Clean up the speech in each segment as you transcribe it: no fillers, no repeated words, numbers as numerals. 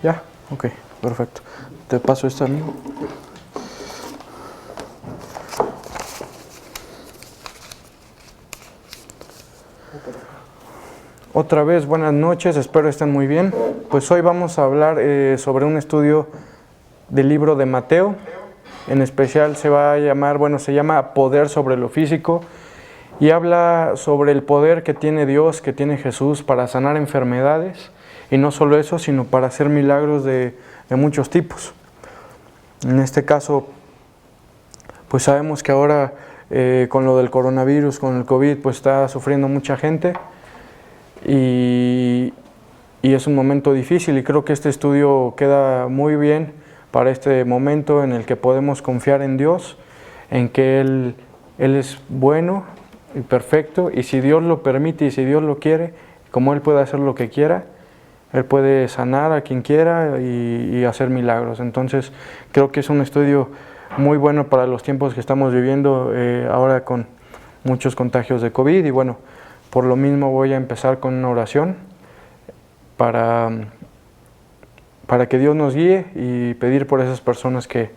¿Ya? Ok, perfecto. Te paso esta, amigo. Otra vez, buenas noches, espero estén muy bien. Pues hoy vamos a hablar sobre un estudio del libro de Mateo. En especial se llama Poder sobre lo físico. Y habla sobre el poder que tiene Dios, que tiene Jesús para sanar enfermedades. Y no solo eso, sino para hacer milagros de muchos tipos. En este caso, pues sabemos que ahora con lo del coronavirus, con el COVID, pues está sufriendo mucha gente. Y es un momento difícil, y creo que este estudio queda muy bien para este momento en el que podemos confiar en Dios, en que Él es bueno y perfecto, y si Dios lo permite y si Dios lo quiere, como Él puede hacer lo que quiera, Él puede sanar a quien quiera y hacer milagros. Entonces creo que es un estudio muy bueno para los tiempos que estamos viviendo ahora con muchos contagios de COVID. Y bueno, por lo mismo voy a empezar con una oración para que Dios nos guíe y pedir por esas personas que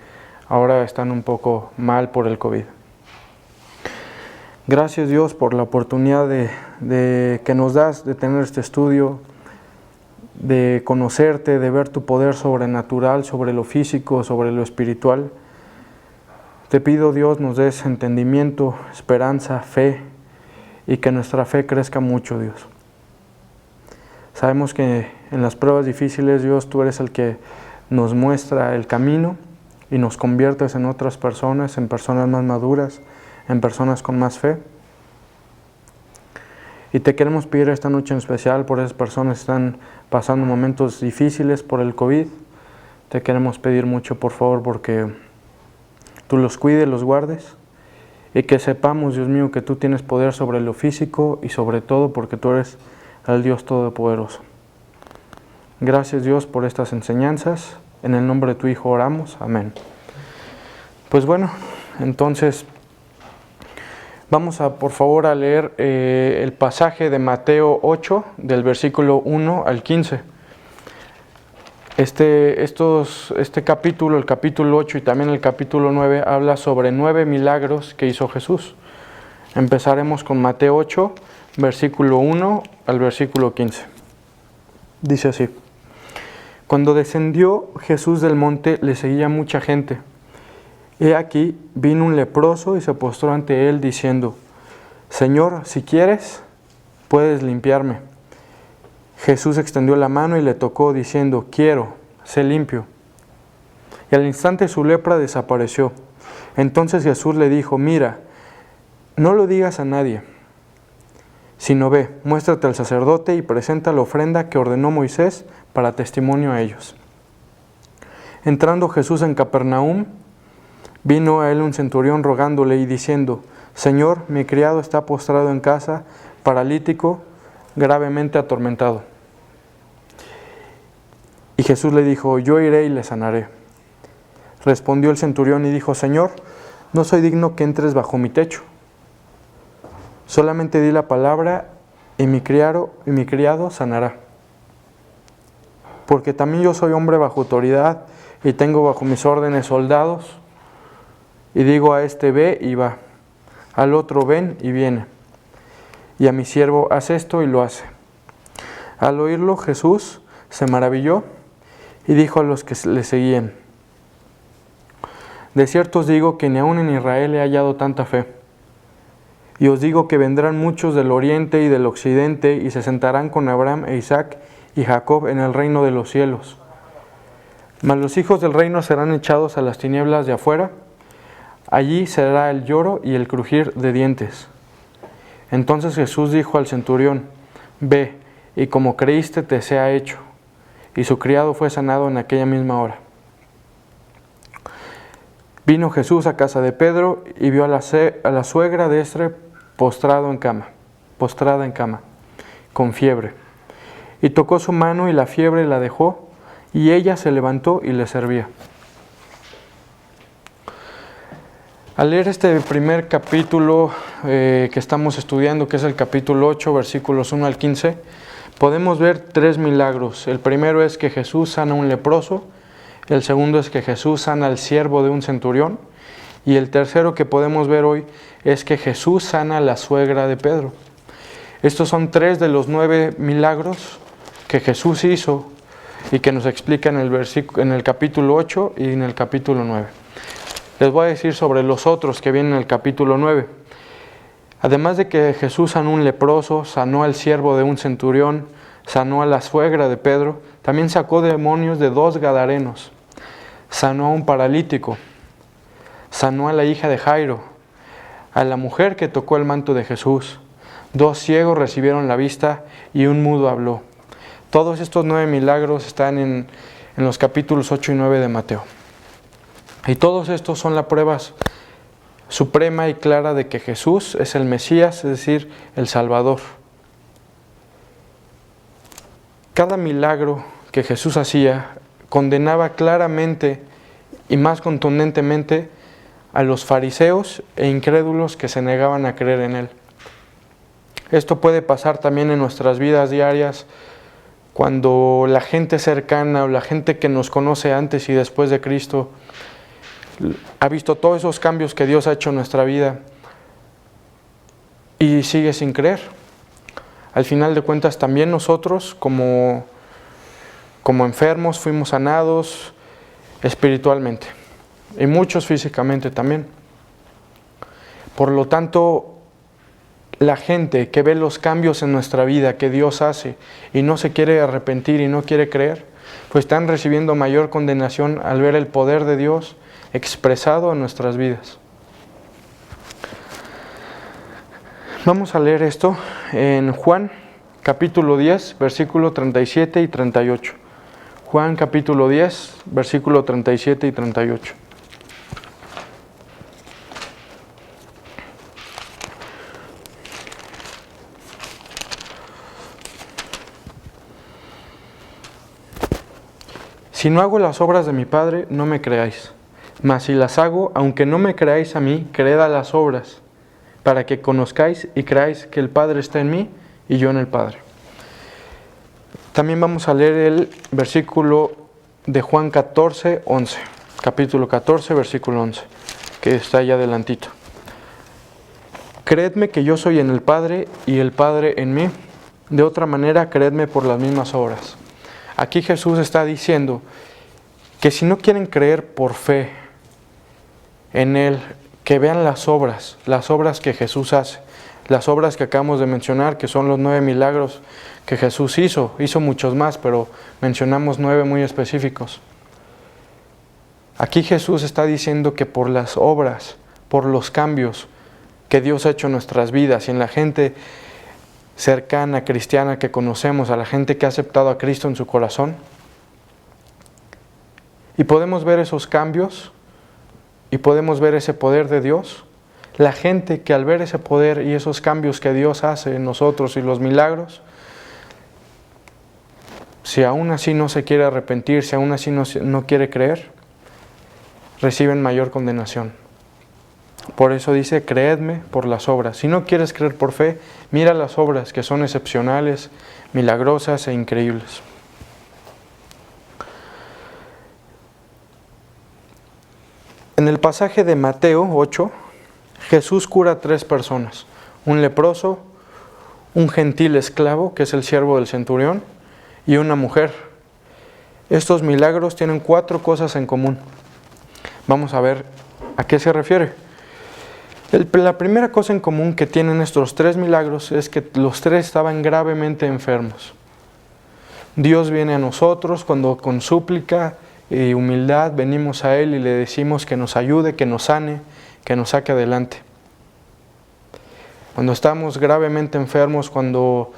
ahora están un poco mal por el COVID. Gracias, Dios, por la oportunidad de que nos das de tener este estudio, de conocerte, de ver tu poder sobrenatural sobre lo físico, sobre lo espiritual. Te pido, Dios, nos des entendimiento, esperanza, fe, y que nuestra fe crezca mucho, Dios. Sabemos que en las pruebas difíciles, Dios, tú eres el que nos muestra el camino y nos conviertes en otras personas, en personas más maduras, en personas con más fe. Y te queremos pedir esta noche en especial por esas personas que están pasando momentos difíciles por el COVID. Te queremos pedir mucho, por favor, porque tú los cuides, los guardes, y que sepamos, Dios mío, que tú tienes poder sobre lo físico y sobre todo porque tú eres el Dios Todopoderoso. Gracias, Dios, por estas enseñanzas. En el nombre de tu Hijo oramos. Amén. Pues bueno, entonces vamos por favor a leer el pasaje de Mateo 8, del versículo 1 al 15. Este capítulo, el capítulo 8 y también el capítulo 9, habla sobre 9 milagros que hizo Jesús. Empezaremos con Mateo 8, versículo 1 al versículo 15. Dice así: Cuando descendió Jesús del monte, le seguía mucha gente. He aquí, vino un leproso y se postró ante él, diciendo: Señor, si quieres, puedes limpiarme. Jesús extendió la mano y le tocó, diciendo: Quiero, sé limpio. Y al instante su lepra desapareció. Entonces Jesús le dijo: Mira, no lo digas a nadie, sino ve, muéstrate al sacerdote y presenta la ofrenda que ordenó Moisés para testimonio a ellos. Entrando Jesús en Capernaum, vino a él un centurión rogándole y diciendo: Señor, mi criado está postrado en casa, paralítico, gravemente atormentado. Y Jesús le dijo: Yo iré y le sanaré. Respondió el centurión y dijo: Señor, no soy digno que entres bajo mi techo. Solamente di la palabra y mi criado sanará. Porque también yo soy hombre bajo autoridad y tengo bajo mis órdenes soldados. Y digo a este: ve y va, al otro: ven y viene, y a mi siervo: haz esto, y lo hace. Al oírlo, Jesús se maravilló y dijo a los que le seguían: De cierto os digo que ni aun en Israel he hallado tanta fe. Y os digo que vendrán muchos del oriente y del occidente y se sentarán con Abraham e Isaac y Jacob en el reino de los cielos. Mas los hijos del reino serán echados a las tinieblas de afuera. Allí será el lloro y el crujir de dientes. Entonces Jesús dijo al centurión: Ve, y como creíste te sea hecho. Y su criado fue sanado en aquella misma hora. Vino Jesús a casa de Pedro y vio a la suegra de este postrada en cama, con fiebre. Y tocó su mano y la fiebre la dejó, y ella se levantó y le servía. Al leer este primer capítulo que estamos estudiando, que es el capítulo 8, versículos 1 al 15, podemos ver 3 milagros. El primero es que Jesús sana a un leproso, el segundo es que Jesús sana al siervo de un centurión, y el tercero que podemos ver hoy es que Jesús sana a la suegra de Pedro. Estos son 3 de los 9 milagros que Jesús hizo y que nos explica en el capítulo 8 y en el capítulo 9. Les voy a decir sobre los otros que vienen en el capítulo 9. Además de que Jesús sanó a un leproso, sanó al siervo de un centurión, sanó a la suegra de Pedro, también sacó demonios de 2 gadarenos, sanó a un paralítico, sanó a la hija de Jairo, a la mujer que tocó el manto de Jesús, 2 ciegos recibieron la vista y un mudo habló. Todos estos 9 milagros están en los capítulos 8 y 9 de Mateo. Y todos estos son la prueba suprema y clara de que Jesús es el Mesías, es decir, el Salvador. Cada milagro que Jesús hacía condenaba claramente y más contundentemente a los fariseos e incrédulos que se negaban a creer en Él. Esto puede pasar también en nuestras vidas diarias, cuando la gente cercana o la gente que nos conoce antes y después de Cristo ha visto todos esos cambios que Dios ha hecho en nuestra vida y sigue sin creer. Al final de cuentas también nosotros como enfermos fuimos sanados espiritualmente y muchos físicamente también. Por lo tanto, la gente que ve los cambios en nuestra vida que Dios hace y no se quiere arrepentir y no quiere creer, pues están recibiendo mayor condenación al ver el poder de Dios expresado en nuestras vidas. Vamos a leer esto en Juan capítulo 10, versículo 37 y 38. Juan capítulo 10, versículo 37 y 38. Si no hago las obras de mi Padre, no me creáis. Mas si las hago, aunque no me creáis a mí, creed a las obras, para que conozcáis y creáis que el Padre está en mí y yo en el Padre. También vamos a leer el versículo de Juan 14, 11. Capítulo 14, versículo 11, que está allá adelantito. Creedme que yo soy en el Padre y el Padre en mí. De otra manera, creedme por las mismas obras. Aquí Jesús está diciendo que si no quieren creer por fe en Él, que vean las obras que Jesús hace, las obras que acabamos de mencionar, que son los 9 milagros que Jesús hizo muchos más, pero mencionamos 9 muy específicos. Aquí Jesús está diciendo que por las obras, por los cambios que Dios ha hecho en nuestras vidas y en la gente cercana, cristiana que conocemos, a la gente que ha aceptado a Cristo en su corazón, y podemos ver esos cambios y podemos ver ese poder de Dios. La gente que al ver ese poder y esos cambios que Dios hace en nosotros y los milagros, si aún así no se quiere arrepentir, si aún así no quiere creer, reciben mayor condenación. Por eso dice, creedme por las obras. Si no quieres creer por fe, mira las obras que son excepcionales, milagrosas e increíbles. En el pasaje de Mateo 8, Jesús cura a 3 personas. Un leproso, un gentil esclavo, que es el siervo del centurión, y una mujer. Estos milagros tienen 4 cosas en común. Vamos a ver a qué se refiere. La primera cosa en común que tienen estos 3 milagros es que los 3 estaban gravemente enfermos. Dios viene a nosotros cuando con súplica y humildad venimos a Él y le decimos que nos ayude, que nos sane, que nos saque adelante. Cuando estamos gravemente enfermos, cuando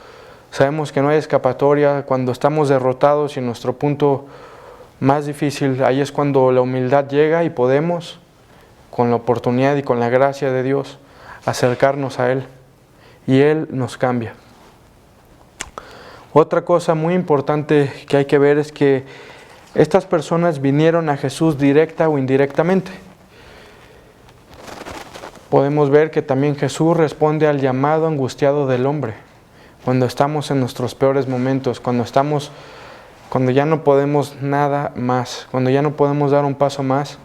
sabemos que no hay escapatoria, cuando estamos derrotados y en nuestro punto más difícil, ahí es cuando la humildad llega y podemos, con la oportunidad y con la gracia de Dios, acercarnos a Él y Él nos cambia. Otra cosa muy importante que hay que ver es que estas personas vinieron a Jesús directa o indirectamente. Podemos ver que también Jesús responde al llamado angustiado del hombre. cuando estamos en nuestros peores momentos, cuando ya no podemos nada más, cuando ya no podemos dar un paso más,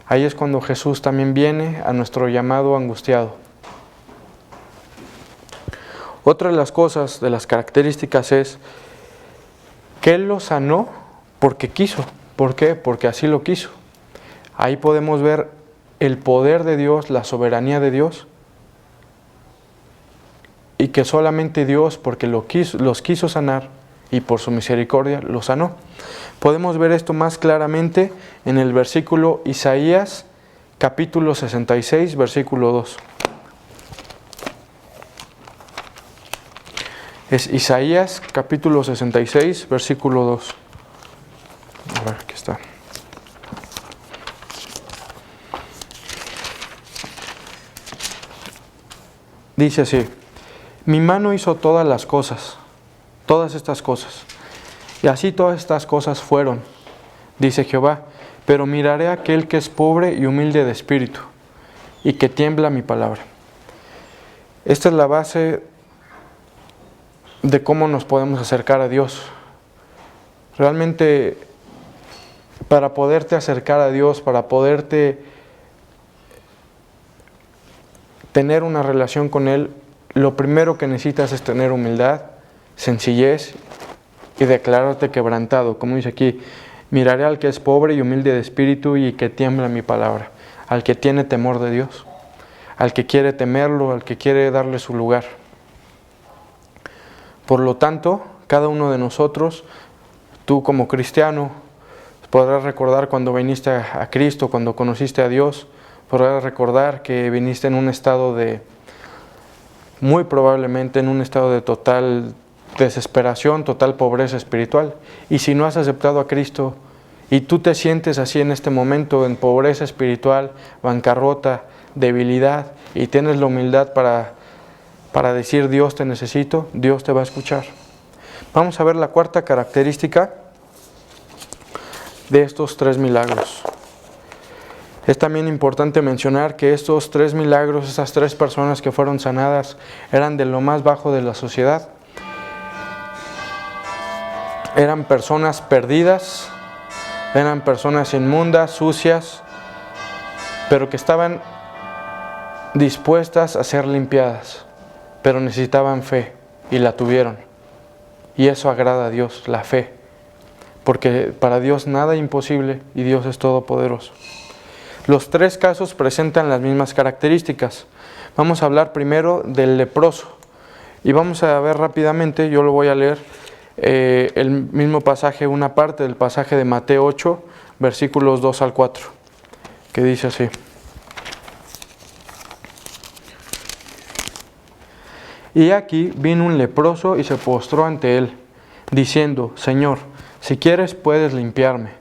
ahí es cuando Jesús también viene a nuestro llamado angustiado. Otra de las cosas, de las características es que Él lo sanó porque quiso. ¿Por qué? Porque así lo quiso. Ahí podemos ver el poder de Dios, la soberanía de Dios, y que solamente Dios, porque los quiso sanar y por su misericordia los sanó. Podemos ver esto más claramente en el versículo Isaías, capítulo 66, versículo 2. Es Isaías, capítulo 66, versículo 2. A ver, aquí está. Dice así: mi mano hizo todas las cosas, todas estas cosas, y así todas estas cosas fueron, dice Jehová, pero miraré a aquel que es pobre y humilde de espíritu, y que tiembla mi palabra. Esta es la base de cómo nos podemos acercar a Dios. Realmente, para poderte acercar a Dios, para poderte tener una relación con Él, lo primero que necesitas es tener humildad, sencillez y declararte quebrantado. Como dice aquí, miraré al que es pobre y humilde de espíritu y que tiembla mi palabra. Al que tiene temor de Dios, al que quiere temerlo, al que quiere darle su lugar. Por lo tanto, cada uno de nosotros, tú como cristiano, podrás recordar cuando viniste a Cristo, cuando conociste a Dios, podrás recordar que viniste en un estado muy probablemente en un estado de total desesperación, total pobreza espiritual. Y si no has aceptado a Cristo y tú te sientes así en este momento, en pobreza espiritual, bancarrota, debilidad, y tienes la humildad para decir Dios te necesito, Dios te va a escuchar. Vamos a ver la cuarta característica de estos 3 milagros. Es también importante mencionar que estos 3 milagros, esas 3 personas que fueron sanadas, eran de lo más bajo de la sociedad. Eran personas perdidas, eran personas inmundas, sucias, pero que estaban dispuestas a ser limpiadas, pero necesitaban fe y la tuvieron. Y eso agrada a Dios, la fe, porque para Dios nada es imposible y Dios es todopoderoso. Los 3 casos presentan las mismas características. Vamos a hablar primero del leproso. Y vamos a ver rápidamente, yo lo voy a leer, el mismo pasaje, una parte del pasaje de Mateo 8, versículos 2 al 4, que dice así. Y aquí vino un leproso y se postró ante él, diciendo: Señor, si quieres puedes limpiarme.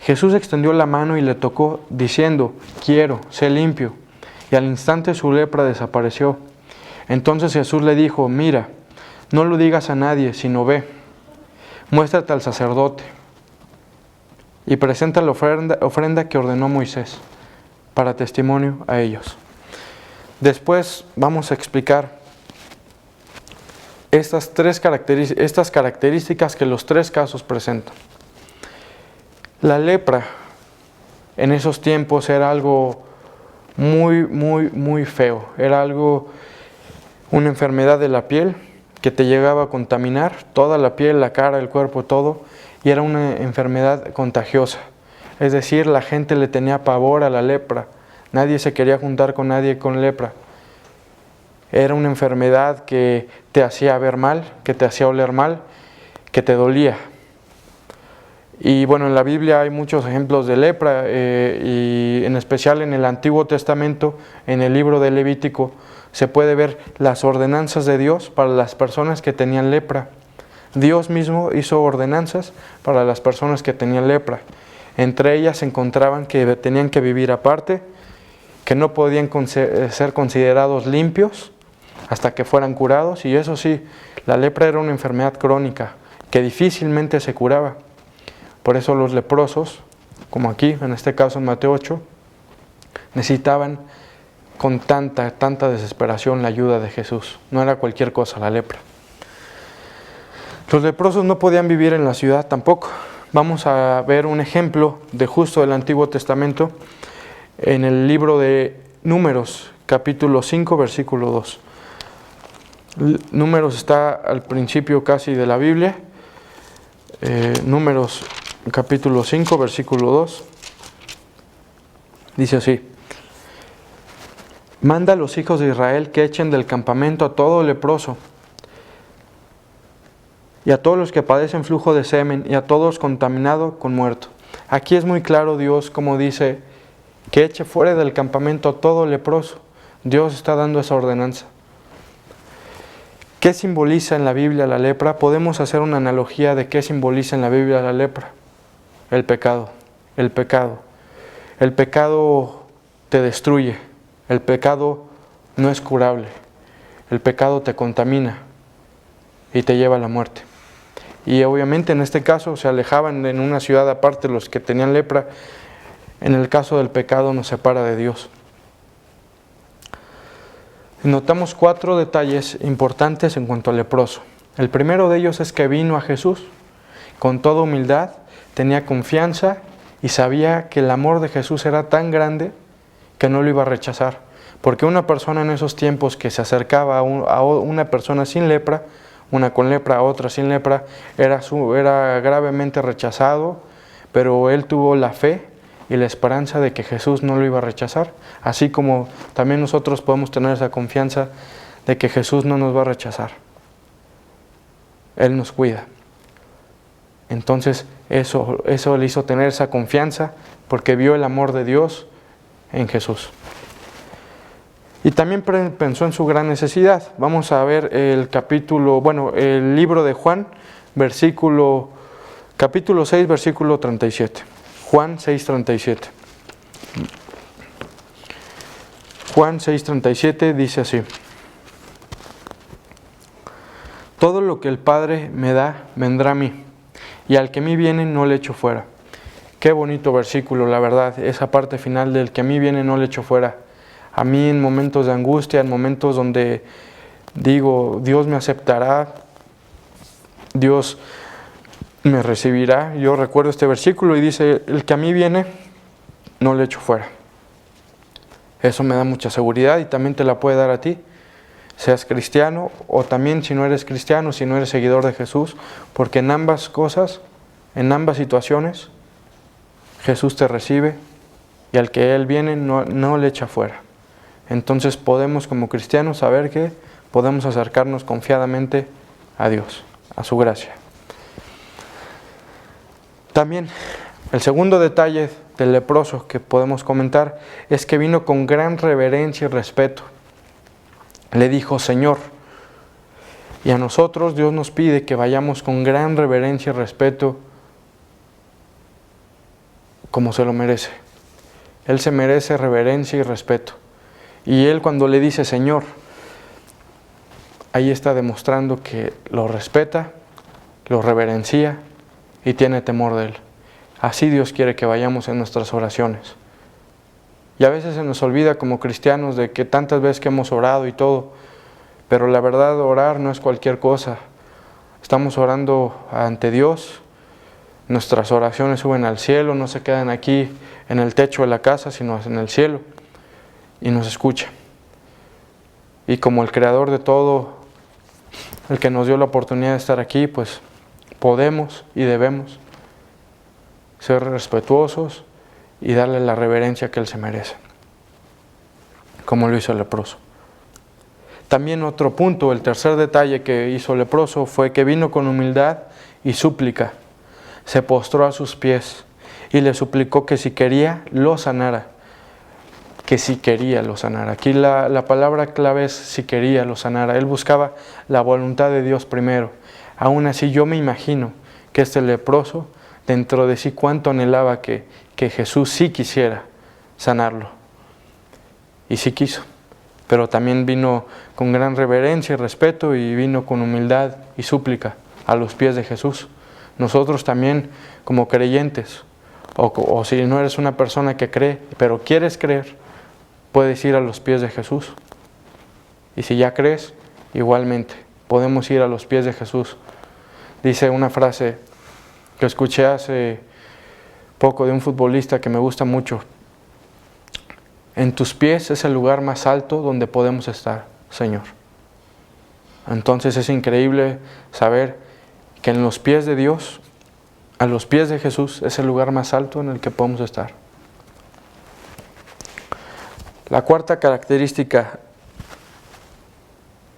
Jesús extendió la mano y le tocó, diciendo: quiero, sé limpio. Y al instante su lepra desapareció. Entonces Jesús le dijo: mira, no lo digas a nadie, sino ve, muéstrate al sacerdote y presenta la ofrenda que ordenó Moisés, para testimonio a ellos. Después vamos a explicar estas características que los 3 casos presentan. La lepra en esos tiempos era algo muy feo. Era una enfermedad de la piel que te llegaba a contaminar toda la piel, la cara, el cuerpo, todo. Y era una enfermedad contagiosa. Es decir, la gente le tenía pavor a la lepra. Nadie se quería juntar con nadie con lepra. Era una enfermedad que te hacía ver mal, que te hacía oler mal, que te dolía. Y bueno, en la Biblia hay muchos ejemplos de lepra, y en especial en el Antiguo Testamento, en el libro de Levítico, se puede ver las ordenanzas de Dios para las personas que tenían lepra. Dios mismo hizo ordenanzas para las personas que tenían lepra. Entre ellas se encontraban que tenían que vivir aparte, que no podían ser considerados limpios hasta que fueran curados. Y eso sí, la lepra era una enfermedad crónica que difícilmente se curaba. Por eso los leprosos, como aquí, en este caso en Mateo 8, necesitaban con tanta desesperación la ayuda de Jesús. No era cualquier cosa la lepra. Los leprosos no podían vivir en la ciudad tampoco. Vamos a ver un ejemplo de justo del Antiguo Testamento en el libro de Números, capítulo 5, versículo 2. Números está al principio casi de la Biblia. Números, capítulo 5, versículo 2. Dice así: manda a los hijos de Israel que echen del campamento a todo leproso, y a todos los que padecen flujo de semen, y a todos contaminados con muerto. Aquí es muy claro Dios como dice que eche fuera del campamento a todo leproso. Dios está dando esa ordenanza. ¿Qué simboliza en la Biblia la lepra? Podemos hacer una analogía de qué simboliza en la Biblia la lepra. El pecado. El pecado. El pecado te destruye. El pecado no es curable. El pecado te contamina y te lleva a la muerte. Y obviamente en este caso se alejaban en una ciudad aparte los que tenían lepra. En el caso del pecado nos separa de Dios. Notamos 4 detalles importantes en cuanto al leproso. El primero de ellos es que vino a Jesús con toda humildad, tenía confianza y sabía que el amor de Jesús era tan grande que no lo iba a rechazar. Porque una persona en esos tiempos que se acercaba a una persona sin lepra, una con lepra, otra sin lepra, era gravemente rechazado, pero él tuvo la fe y la esperanza de que Jesús no lo iba a rechazar, así como también nosotros podemos tener esa confianza de que Jesús no nos va a rechazar. Él nos cuida. Entonces eso le hizo tener esa confianza porque vio el amor de Dios en Jesús. Y también pensó en su gran necesidad. Vamos a ver el libro de Juan, capítulo 6, versículo 37. Juan 6:37. Juan 6:37 dice así: todo lo que el Padre me da, vendrá a mí, y al que a mí viene no le echo fuera. Qué bonito versículo, la verdad, esa parte final del que a mí viene no le echo fuera. A mí en momentos de angustia, en momentos donde digo, Dios me aceptará, Dios me recibirá. Yo recuerdo este versículo y dice, el que a mí viene, no le echo fuera. Eso me da mucha seguridad y también te la puede dar a ti, seas cristiano o también si no eres cristiano, si no eres seguidor de Jesús, porque en ambas cosas, en ambas situaciones, Jesús te recibe y al que Él viene no le echa fuera. Entonces podemos como cristianos saber que podemos acercarnos confiadamente a Dios, a su gracia. También el segundo detalle del leproso que podemos comentar es que vino con gran reverencia y respeto. Le dijo Señor. Y a nosotros Dios nos pide que vayamos con gran reverencia y respeto como se lo merece. Él se merece reverencia y respeto. Y Él cuando le dice Señor, ahí está demostrando que lo respeta, lo reverencia y tiene temor de Él. Así Dios quiere que vayamos en nuestras oraciones. Y a veces se nos olvida como cristianos de que tantas veces que hemos orado y todo, pero la verdad orar no es cualquier cosa. Estamos orando ante Dios, nuestras oraciones suben al cielo, no se quedan aquí en el techo de la casa, sino en el cielo. Y nos escucha. Y como el creador de todo, el que nos dio la oportunidad de estar aquí, pues podemos y debemos ser respetuosos y darle la reverencia que Él se merece, como lo hizo el leproso. También otro punto, el tercer detalle que hizo el leproso fue que vino con humildad y súplica. Se postró a sus pies y le suplicó que si quería, lo sanara. Que si quería lo sanara. Aquí la palabra clave es si quería lo sanara. Él buscaba la voluntad de Dios primero. Aún así yo me imagino que este leproso dentro de sí cuánto anhelaba que Jesús sí quisiera sanarlo. Y sí quiso. Pero también vino con gran reverencia y respeto y vino con humildad y súplica a los pies de Jesús. Nosotros también como creyentes, o si no eres una persona que cree, pero quieres creer, puedes ir a los pies de Jesús. Y si ya crees, igualmente, podemos ir a los pies de Jesús, Dice una frase que escuché hace poco de un futbolista que me gusta mucho: en tus pies es el lugar más alto donde podemos estar, Señor. Entonces es increíble saber que en los pies de Dios, a los pies de Jesús, es el lugar más alto en el que podemos estar. La cuarta característica,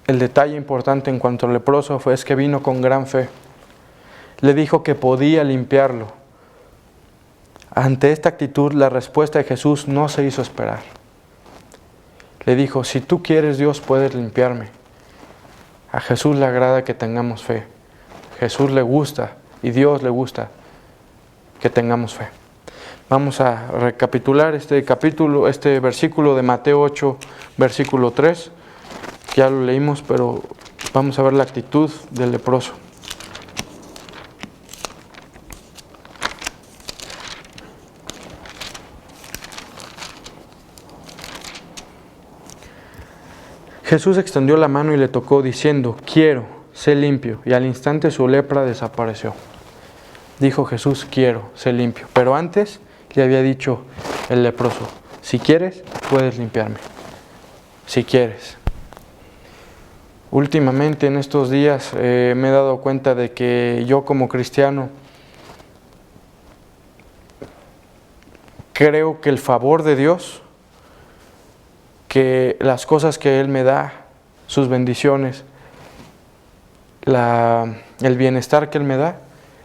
el detalle importante en cuanto al leproso, es que vino con gran fe. Le dijo que podía limpiarlo. Ante esta actitud, la respuesta de Jesús no se hizo esperar. Le dijo: si tú quieres, Dios, puedes limpiarme. A Jesús le agrada que tengamos fe. A Jesús le gusta y Dios le gusta que tengamos fe. Vamos a recapitular este versículo de Mateo 8, versículo 3. Ya lo leímos, pero vamos a ver la actitud del leproso. Jesús extendió la mano y le tocó, diciendo: quiero, sé limpio. Y al instante su lepra desapareció. Dijo Jesús: quiero, sé limpio. Pero antes le había dicho el leproso: si quieres, puedes limpiarme. Si quieres. Últimamente, en estos días, me he dado cuenta de que yo, como cristiano, creo que el favor de Dios, que las cosas que Él me da, sus bendiciones, el bienestar que Él me da,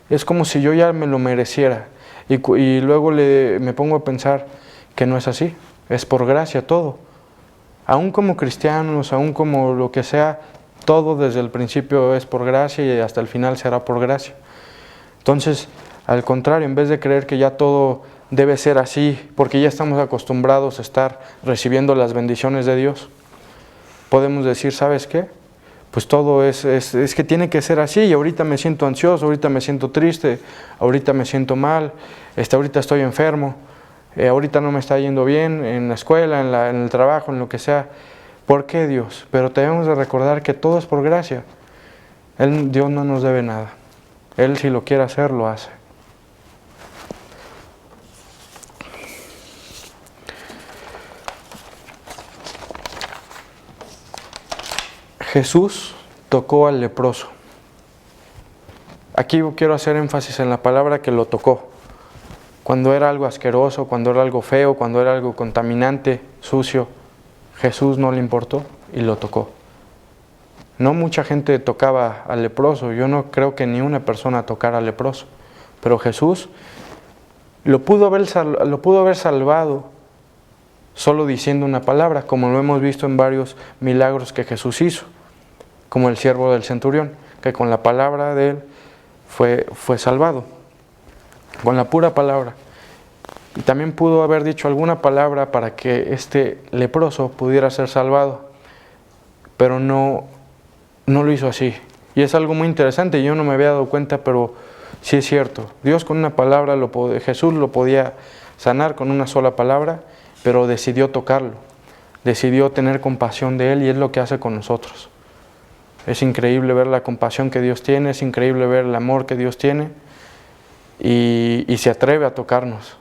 es como si yo ya me lo mereciera. Y luego me pongo a pensar que no es así, es por gracia todo. Aún como cristianos, aún como lo que sea, todo desde el principio es por gracia y hasta el final será por gracia. Entonces, al contrario, en vez de creer que ya todo debe ser así, porque ya estamos acostumbrados a estar recibiendo las bendiciones de Dios, podemos decir: ¿sabes qué? Pues todo es que tiene que ser así, y ahorita me siento ansioso, ahorita me siento triste, ahorita me siento mal, ahorita estoy enfermo, ahorita no me está yendo bien en la escuela, en el trabajo, en lo que sea. ¿Por qué, Dios? Pero debemos de recordar que todo es por gracia. Dios no nos debe nada. Él, si lo quiere hacer, lo hace. Jesús tocó al leproso. Aquí quiero hacer énfasis en la palabra que lo tocó. Cuando era algo asqueroso, cuando era algo feo, cuando era algo contaminante, sucio, Jesús no le importó y lo tocó. No mucha gente tocaba al leproso. Yo no creo que ni una persona tocara al leproso. Pero Jesús lo pudo haber salvado solo diciendo una palabra, como lo hemos visto en varios milagros que Jesús hizo, como el siervo del centurión, que con la palabra de él fue salvado, con la pura palabra. Y también pudo haber dicho alguna palabra para que este leproso pudiera ser salvado, pero no lo hizo así. Y es algo muy interesante, yo no me había dado cuenta, pero sí es cierto. Dios con una palabra, Jesús lo podía sanar con una sola palabra, pero decidió tocarlo, decidió tener compasión de él, y es lo que hace con nosotros. Es increíble ver la compasión que Dios tiene, es increíble ver el amor que Dios tiene, y se atreve a tocarnos.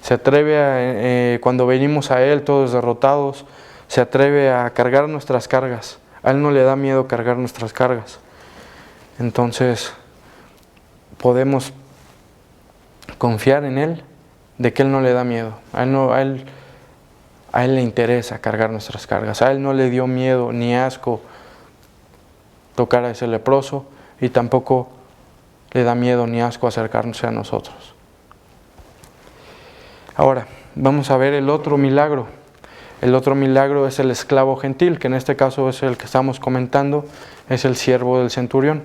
Se atreve cuando venimos a Él todos derrotados, se atreve a cargar nuestras cargas. A Él no le da miedo cargar nuestras cargas. Entonces, podemos confiar en Él, de que Él no le da miedo. A Él le interesa cargar nuestras cargas. A Él no le dio miedo ni asco tocar a ese leproso, y tampoco le da miedo ni asco acercarse a nosotros. Ahora, vamos a ver el otro milagro. El otro milagro es el esclavo gentil, que en este caso es el que estamos comentando, es el siervo del centurión.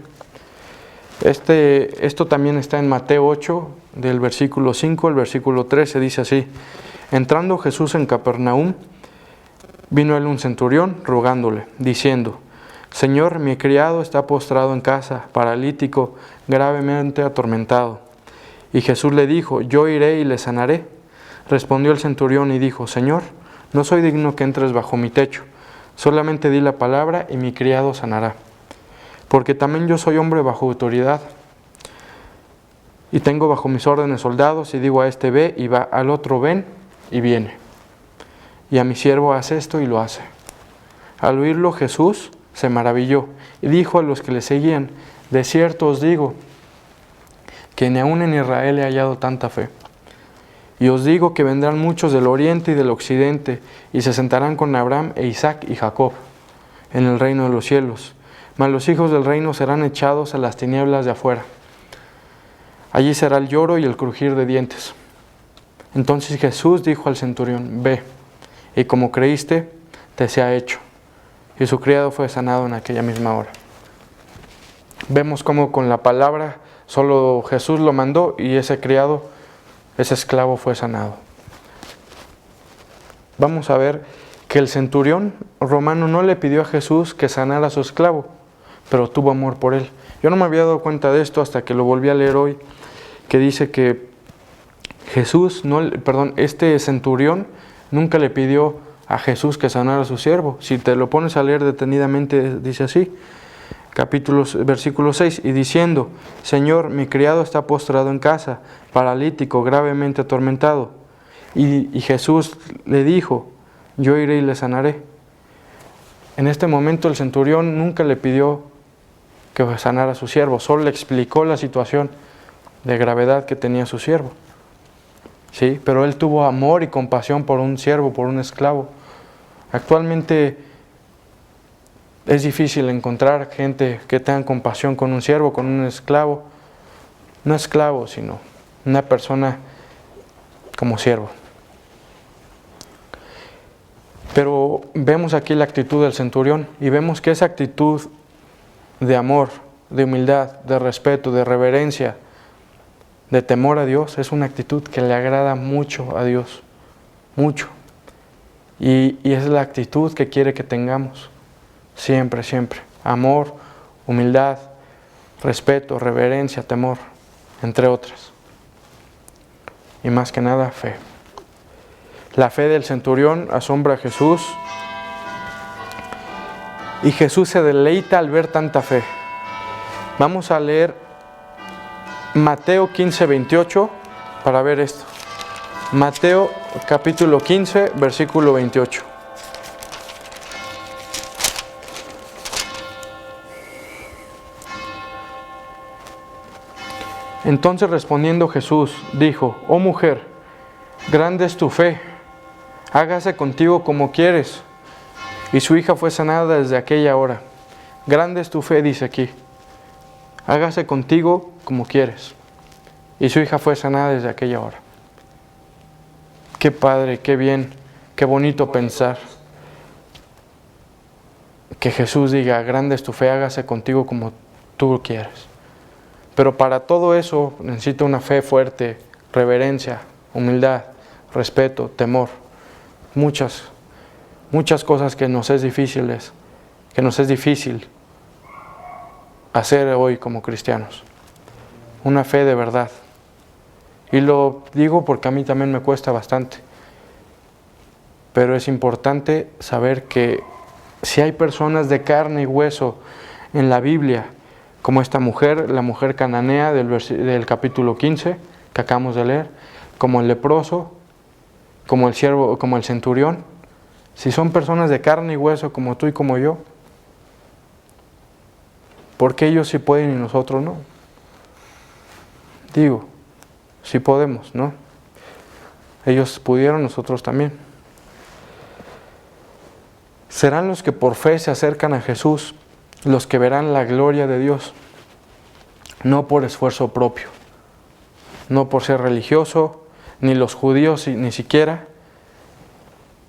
Esto también está en Mateo 8, del versículo 5 al versículo 13, dice así: entrando Jesús en Capernaum, vino él un centurión rogándole, diciendo: Señor, mi criado está postrado en casa, paralítico, gravemente atormentado. Y Jesús le dijo: yo iré y le sanaré. Respondió el centurión y dijo: Señor, no soy digno que entres bajo mi techo, solamente di la palabra y mi criado sanará. Porque también yo soy hombre bajo autoridad, Y tengo bajo mis órdenes soldados, y digo a este ve, y va, al otro ven, y viene. Y a mi siervo hace esto, y lo hace. Al oírlo Jesús se maravilló, y dijo a los que le seguían: de cierto os digo, que ni aun en Israel he hallado tanta fe. Y os digo que vendrán muchos del oriente y del occidente, y se sentarán con Abraham e Isaac y Jacob en el reino de los cielos. Mas los hijos del reino serán echados a las tinieblas de afuera. Allí será el lloro y el crujir de dientes. Entonces Jesús dijo al centurión: ve, y como creíste, te sea hecho. Y su criado fue sanado en aquella misma hora. Vemos cómo con la palabra solo Jesús lo mandó y ese criado, ese esclavo fue sanado. Vamos a ver que el centurión romano no le pidió a Jesús que sanara a su esclavo, pero tuvo amor por él. Yo no me había dado cuenta de esto hasta que lo volví a leer hoy, que dice que este centurión nunca le pidió a Jesús que sanara a su siervo. Si te lo pones a leer detenidamente, dice así, versículo 6, y diciendo: Señor, mi criado está postrado en casa, paralítico, gravemente atormentado. Y Jesús le dijo: yo iré y le sanaré. En este momento el centurión nunca le pidió que sanara a su siervo, solo le explicó la situación de gravedad que tenía su siervo. ¿Sí? Pero él tuvo amor y compasión por un siervo, por un esclavo. Actualmente es difícil encontrar gente que tenga compasión con un siervo, con un esclavo. No esclavo, sino una persona como siervo. Pero vemos aquí la actitud del centurión y vemos que esa actitud de amor, de humildad, de respeto, de reverencia, de temor a Dios, es una actitud que le agrada mucho a Dios, mucho. Y es la actitud que quiere que tengamos, siempre, siempre. Amor, humildad, respeto, reverencia, temor, entre otras. Y más que nada, fe. La fe del centurión asombra a Jesús y Jesús se deleita al ver tanta fe. Vamos a leer Mateo 15, 28 para ver esto. Mateo capítulo 15, versículo 28. Entonces respondiendo Jesús dijo: oh mujer, grande es tu fe, hágase contigo como quieres. Y su hija fue sanada desde aquella hora. Grande es tu fe, dice aquí. Hágase contigo como quieres. Y su hija fue sanada desde aquella hora. Qué padre, qué bien, qué bonito pensar que Jesús diga: grande es tu fe, hágase contigo como tú quieres. Pero para todo eso necesita una fe fuerte, reverencia, humildad, respeto, temor. Muchas cosas que nos es difícil hacer hoy como cristianos. Una fe de verdad. Y lo digo porque a mí también me cuesta bastante. Pero es importante saber que si hay personas de carne y hueso en la Biblia, como esta mujer, la mujer cananea del capítulo 15 que acabamos de leer, como el leproso, como el siervo, como el centurión, si son personas de carne y hueso como tú y como yo, ¿por qué ellos sí pueden y nosotros no? Digo, sí podemos, ¿no? Ellos pudieron, nosotros también. Serán los que por fe se acercan a Jesús, los que verán la gloria de Dios, no por esfuerzo propio, no por ser religioso, ni los judíos ni siquiera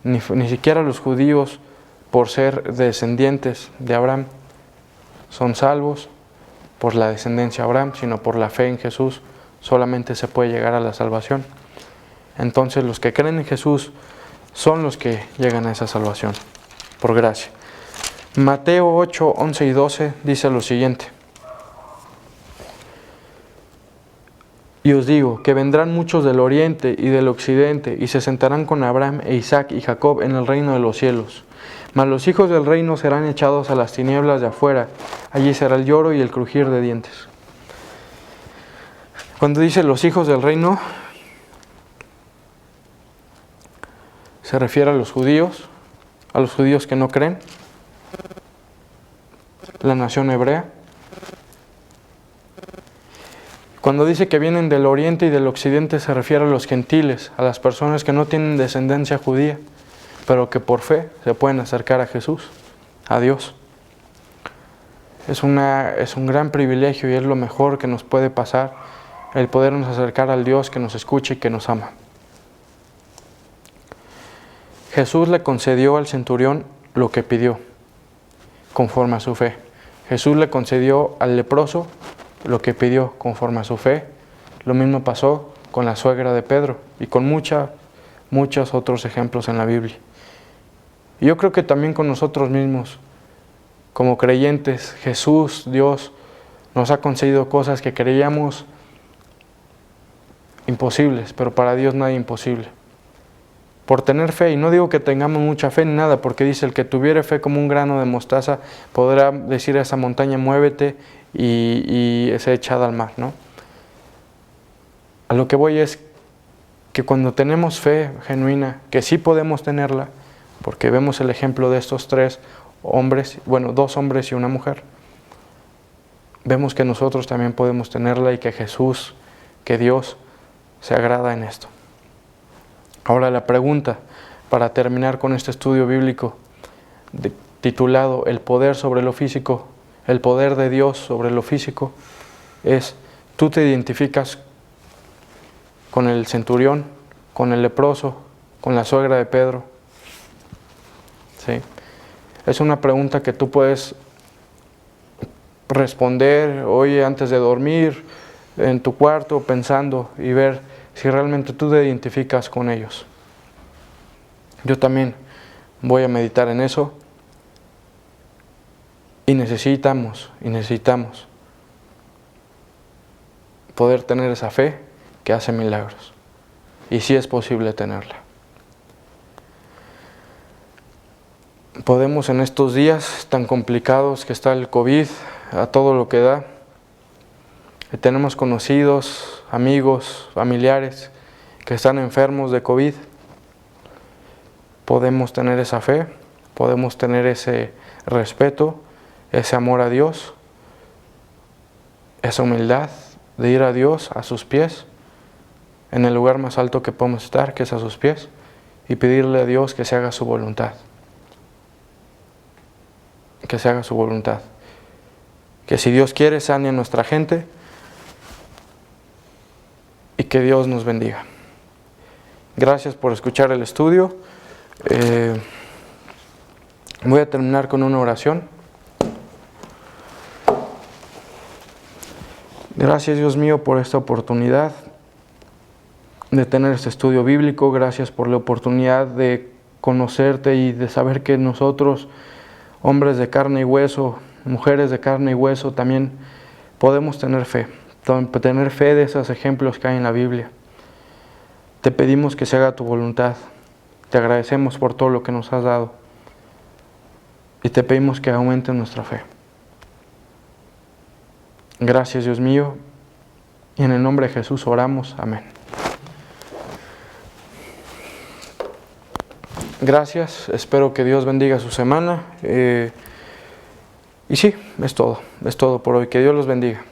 los judíos por ser descendientes de Abraham son salvos por la descendencia de Abraham, sino por la fe en Jesús solamente se puede llegar a la salvación. Entonces los que creen en Jesús son los que llegan a esa salvación, por gracia. Mateo 8, 11 y 12 dice lo siguiente: y os digo que vendrán muchos del oriente y del occidente y se sentarán con Abraham e Isaac y Jacob en el reino de los cielos. Mas los hijos del reino serán echados a las tinieblas de afuera, allí será el lloro y el crujir de dientes. Cuando dice los hijos del reino, se refiere a los judíos que no creen, la nación hebrea. Cuando dice que vienen del oriente y del occidente, se refiere a los gentiles, a las personas que no tienen descendencia judía, pero que por fe se pueden acercar a Jesús, a Dios. Es un gran privilegio y es lo mejor que nos puede pasar, el podernos acercar al Dios que nos escucha y que nos ama. Jesús le concedió al centurión lo que pidió, conforme a su fe. Jesús le concedió al leproso lo que pidió, conforme a su fe. Lo mismo pasó con la suegra de Pedro y con muchos otros ejemplos en la Biblia. Y yo creo que también con nosotros mismos, como creyentes, Jesús, Dios, nos ha concedido cosas que creíamos imposibles, pero para Dios nada es imposible. Por tener fe, y no digo que tengamos mucha fe ni nada, porque dice, el que tuviere fe como un grano de mostaza, podrá decir a esa montaña, muévete, y sea echada al mar, ¿no? A lo que voy es que cuando tenemos fe genuina, que sí podemos tenerla, porque vemos el ejemplo de estos tres hombres, bueno, 2 hombres y una mujer, vemos que nosotros también podemos tenerla y que Jesús, que Dios, se agrada en esto. Ahora la pregunta, para terminar con este estudio bíblico titulado El poder sobre lo físico, el poder de Dios sobre lo físico, es: ¿tú te identificas con el centurión, con el leproso, con la suegra de Pedro? ¿Sí? Es una pregunta que tú puedes responder hoy antes de dormir, en tu cuarto, pensando y ver si realmente tú te identificas con ellos. Yo también voy a meditar en eso. Y necesitamos poder tener esa fe que hace milagros. Y sí es posible tenerla. Podemos en estos días tan complicados que está el COVID, a todo lo que da, que tenemos conocidos, amigos, familiares que están enfermos de COVID, podemos tener esa fe, podemos tener ese respeto, ese amor a Dios, esa humildad de ir a Dios a sus pies, en el lugar más alto que podemos estar, que es a sus pies, y pedirle a Dios que se haga su voluntad. Que se haga su voluntad. Que si Dios quiere, sane a nuestra gente y que Dios nos bendiga. Gracias por escuchar el estudio. Voy a terminar con una oración. Gracias, Dios mío, por esta oportunidad de tener este estudio bíblico. Gracias por la oportunidad de conocerte y de saber que nosotros, hombres de carne y hueso, mujeres de carne y hueso, también podemos tener fe de esos ejemplos que hay en la Biblia. Te pedimos que se haga tu voluntad. Te agradecemos por todo lo que nos has dado. Y te pedimos que aumente nuestra fe. Gracias, Dios mío. Y en el nombre de Jesús oramos. Amén. Gracias. Espero que Dios bendiga su semana. Y sí, es todo por hoy. Que Dios los bendiga.